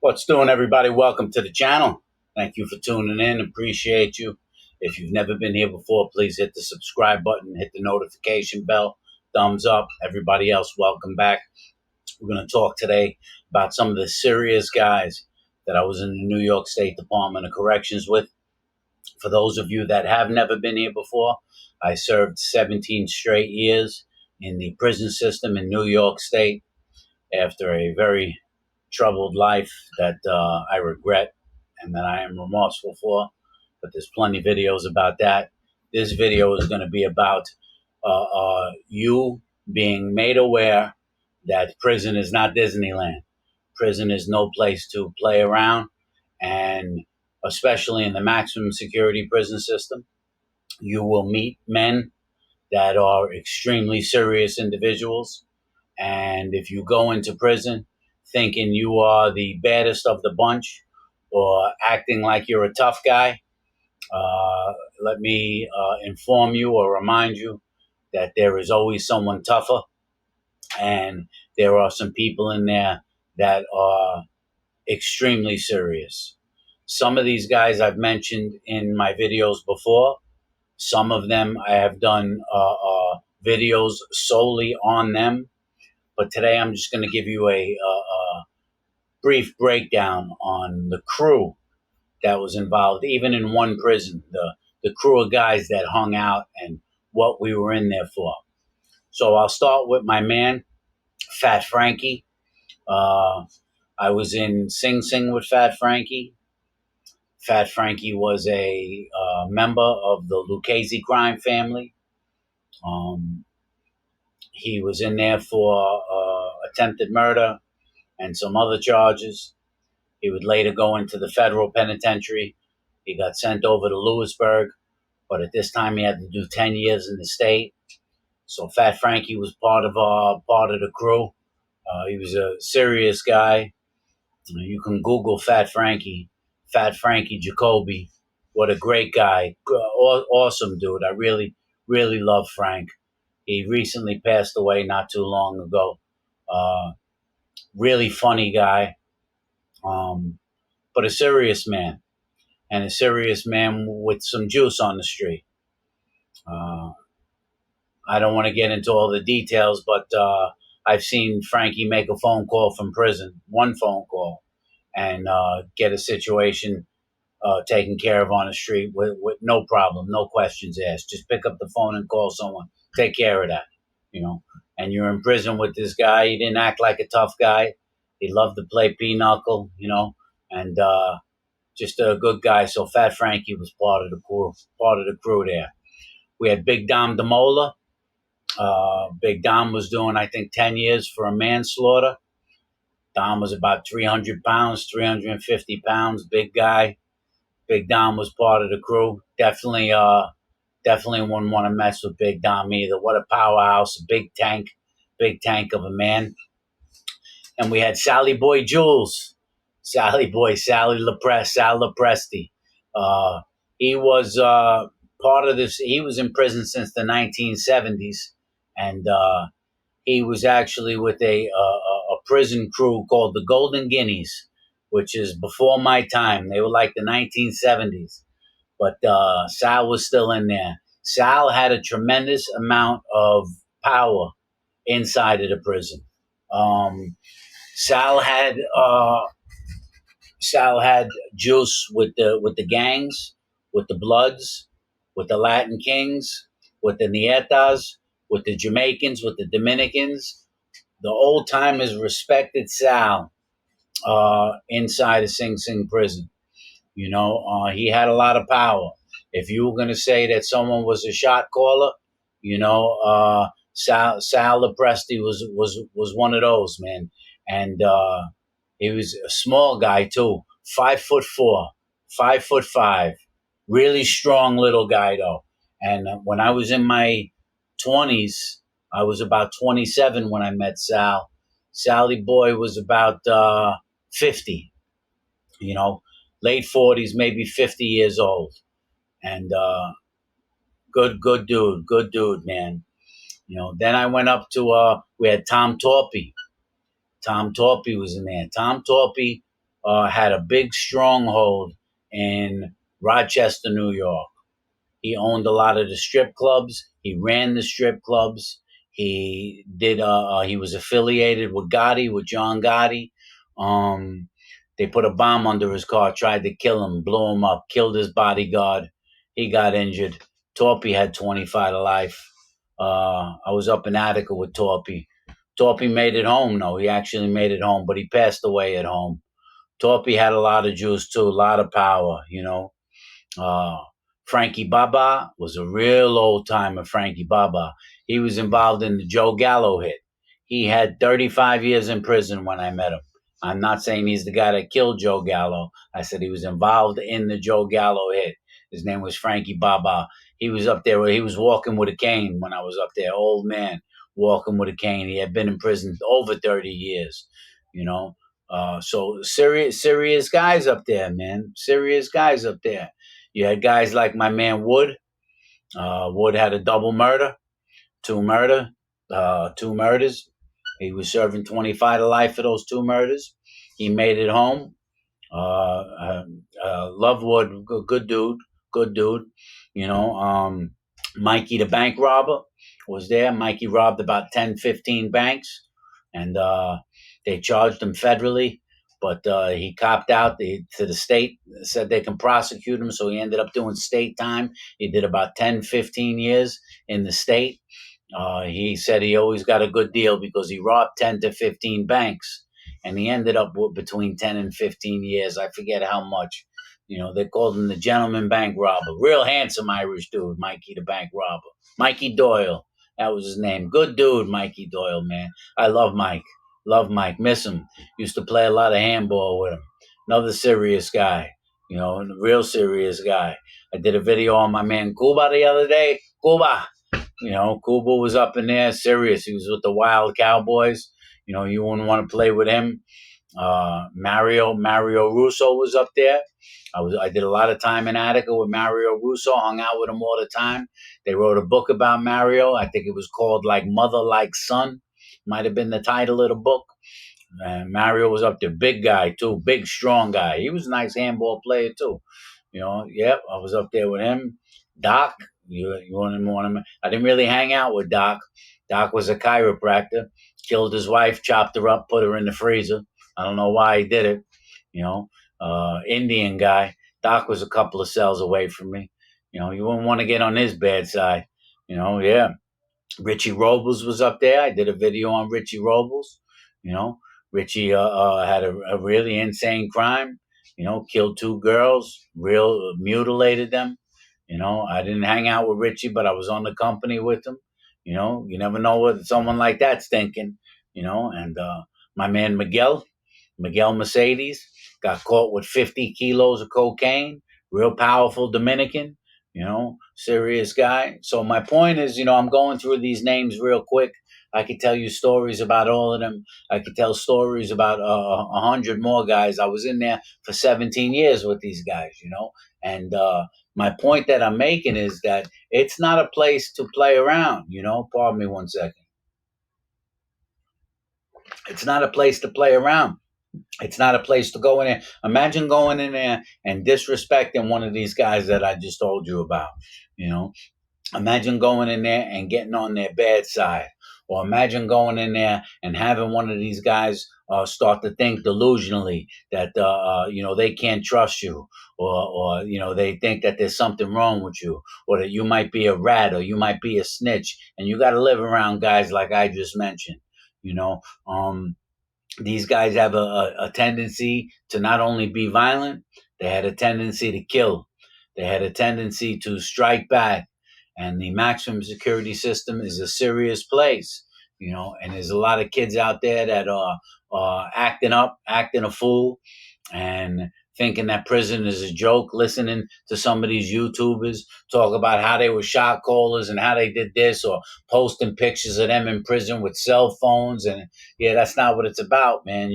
What's doing, everybody? Welcome to the channel. Thank you for tuning in. Appreciate you. If you've never been here before, please hit the subscribe button, hit the notification bell, thumbs up. Everybody else, welcome back. We're going to talk today about some of the serious guys that I was in the New York State Department of Corrections with. For those of you that have never been here before, I served 17 straight years in the prison system in New York State after a very troubled life that I regret and that I am remorseful for. But there's plenty of videos about that. This video is going to be about you being made aware that prison is not Disneyland. Prison is no place to play around, and especially in the maximum security prison system, you will meet men that are extremely serious individuals. And if you go into prison thinking you are the baddest of the bunch or acting like you're a tough guy, let me inform you or remind you that there is always someone tougher. And there are some people in there that are extremely serious. Some of these guys I've mentioned in my videos before. Some of them I have done videos solely on them. But today I'm just going to give you a brief breakdown on the crew that was involved, even in one prison, the crew of guys that hung out and what we were in there for. So I'll start with my man, Fat Frankie. I was in Sing Sing with Fat Frankie. Fat Frankie was a member of the Luchese crime family. He was in there for attempted murder and some other charges. He would later go into the federal penitentiary. He got sent over to Lewisburg, but at this time he had to do 10 years in the state. So Fat Frankie was part of the crew. He was a serious guy. You can Google Fat Frankie Jacoby. What a great guy. Awesome dude. I really, really love Frank. He recently passed away not too long ago. Really funny guy, but a serious man. And a serious man with some juice on the street. Uh, I don't want to get into all the details, but I've seen Frankie make a phone call from prison, one phone call, and get a situation taken care of on the street with no problem, no questions asked. Just pick up the phone and call someone. Take care of that, you know. And you're in prison with this guy. He didn't act like a tough guy. He loved to play pinochle, and just a good guy. So Fat Frankie was part of the crew there. We had Big Dom DeMola. Big Dom was doing, I think, 10 years for a manslaughter. Dom was about 300 pounds, 350 pounds, big guy. Big Dom was part of the crew. Definitely wouldn't want to mess with Big Dom either. What a powerhouse, a big tank of a man. And we had Sally Boy Jules. Sally Lopresti. He was part of this. He was in prison since the 1970s, and he was actually with a prison crew called the Golden Guineas, which is before my time. They were like the 1970s, but Sal was still in there. Sal had a tremendous amount of power inside of the prison. Um, Sal had Sal had juice with the gangs, with the Bloods, with the Latin Kings, with the Nietas, with the Jamaicans, with the Dominicans. The old timers respected Sal inside of Sing Sing prison. He had a lot of power. If you were going to say that someone was a shot caller, Sal Lopresti was one of those, man. And he was a small guy too, 5'4", 5'5", really strong little guy though. And when I was in my 20s, I was about 27 when I met Sal. Sally Boy was about 50, late 40s, maybe 50 years old. And good dude, man. Then I went up to, we had Tom Torpy. Tom Torpy was in there. Tom Torpy had a big stronghold in Rochester, New York. He owned a lot of the strip clubs. He ran the strip clubs. He did. He was affiliated with Gotti, with John Gotti. Um, they put a bomb under his car, tried to kill him, blew him up, killed his bodyguard. He got injured. Torpy had 25 to life. I was up in Attica with Torpy. Torpy made it home. No, he actually made it home, but he passed away at home. Torpy had a lot of juice too, a lot of power. Uh, Frankie Baba was a real old timer. Frankie Baba. He was involved in the Joe Gallo hit. He had 35 years in prison when I met him. I'm not saying he's the guy that killed Joe Gallo. I said he was involved in the Joe Gallo hit. His name was Frankie Baba. He was up there. He was walking with a cane when I was up there. Old man walking with a cane. He had been in prison over 30 years. You know. So serious guys up there, man. Serious guys up there. You had guys like my man Wood. Wood had a double murder, two murder, two murders. He was serving 25 to life for those two murders. He made it home. Love Wood, good dude, good dude. You know, Mikey the bank robber was there. Mikey robbed about 10, 15 banks, and they charged him federally, but he copped out to the state, said they can prosecute him, so he ended up doing state time. He did about 10, 15 years in the state. He said he always got a good deal because he robbed 10 to 15 banks, and he ended up with between 10 and 15 years. I forget how much. They called him the gentleman bank robber. Real handsome Irish dude, Mikey the bank robber. Mikey Doyle, that was his name. Good dude, Mikey Doyle, man. I love Mike. Love Mike. Miss him. Used to play a lot of handball with him. Another serious guy, a real serious guy. I did a video on my man Cuba the other day. Cuba. Kuba was up in there, serious. He was with the Wild Cowboys. You wouldn't want to play with him. Mario Russo was up there. I did a lot of time in Attica with Mario Russo, hung out with him all the time. They wrote a book about Mario. I think it was called like Mother Like Son. Might have been the title of the book. And Mario was up there, big guy too, big strong guy. He was a nice handball player too. Yep, I was up there with him. Doc, you want him? I didn't really hang out with Doc. Doc was a chiropractor. Killed his wife, chopped her up, put her in the freezer. I don't know why he did it. Indian guy. Doc was a couple of cells away from me. You wouldn't want to get on his bad side. Yeah. Richie Robles was up there. I did a video on Richie Robles. You know, Richie had a really insane crime. Killed two girls, real mutilated them. I didn't hang out with Richie, but I was on the company with him. You never know what someone like that's thinking. And my man Miguel Mercedes, got caught with 50 kilos of cocaine, real powerful Dominican, serious guy. So my point is, I'm going through these names real quick. I could tell you stories about all of them. I could tell stories about 100 more guys. I was in there for 17 years with these guys, and my point that I'm making is that it's not a place to play around, Pardon me one second. It's not a place to play around. It's not a place to go in there. Imagine going in there and disrespecting one of these guys that I just told you about. You know, Imagine going in there and getting on their bad side. Or imagine going in there and having one of these guys start to think delusionally that they can't trust you, or they think that there's something wrong with you, or that you might be a rat, or you might be a snitch, and you got to live around guys like I just mentioned. You know, these guys have a tendency to not only be violent, they had a tendency to kill. They had a tendency to strike back. And the maximum security system is a serious place, and there's a lot of kids out there that are acting up, acting a fool, and thinking that prison is a joke, listening to some of these YouTubers talk about how they were shot callers and how they did this, or posting pictures of them in prison with cell phones. And yeah, that's not what it's about, man.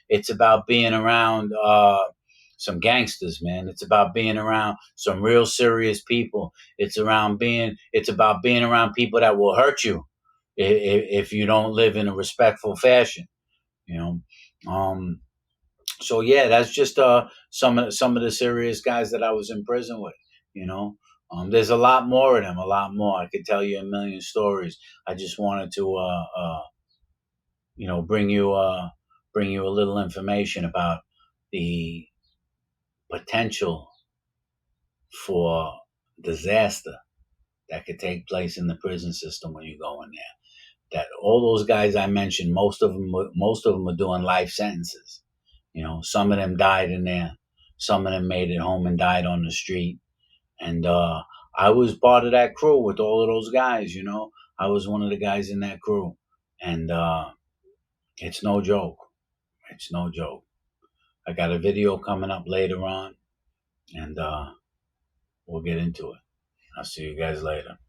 It's about being around some gangsters, man. It's about being around some real serious people. It's about being around people that will hurt you if you don't live in a respectful fashion, you know. So yeah, that's just some of the serious guys that I was in prison with. You know, there's a lot more of them, a lot more. I could tell you a million stories. I just wanted to bring you a little information about the potential for disaster that could take place in the prison system when you go in there. That all those guys I mentioned, most of them are doing life sentences. Some of them died in there. Some of them made it home and died on the street. And I was part of that crew with all of those guys. I was one of the guys in that crew, and it's no joke. It's no joke. I got a video coming up later on, and we'll get into it. I'll see you guys later.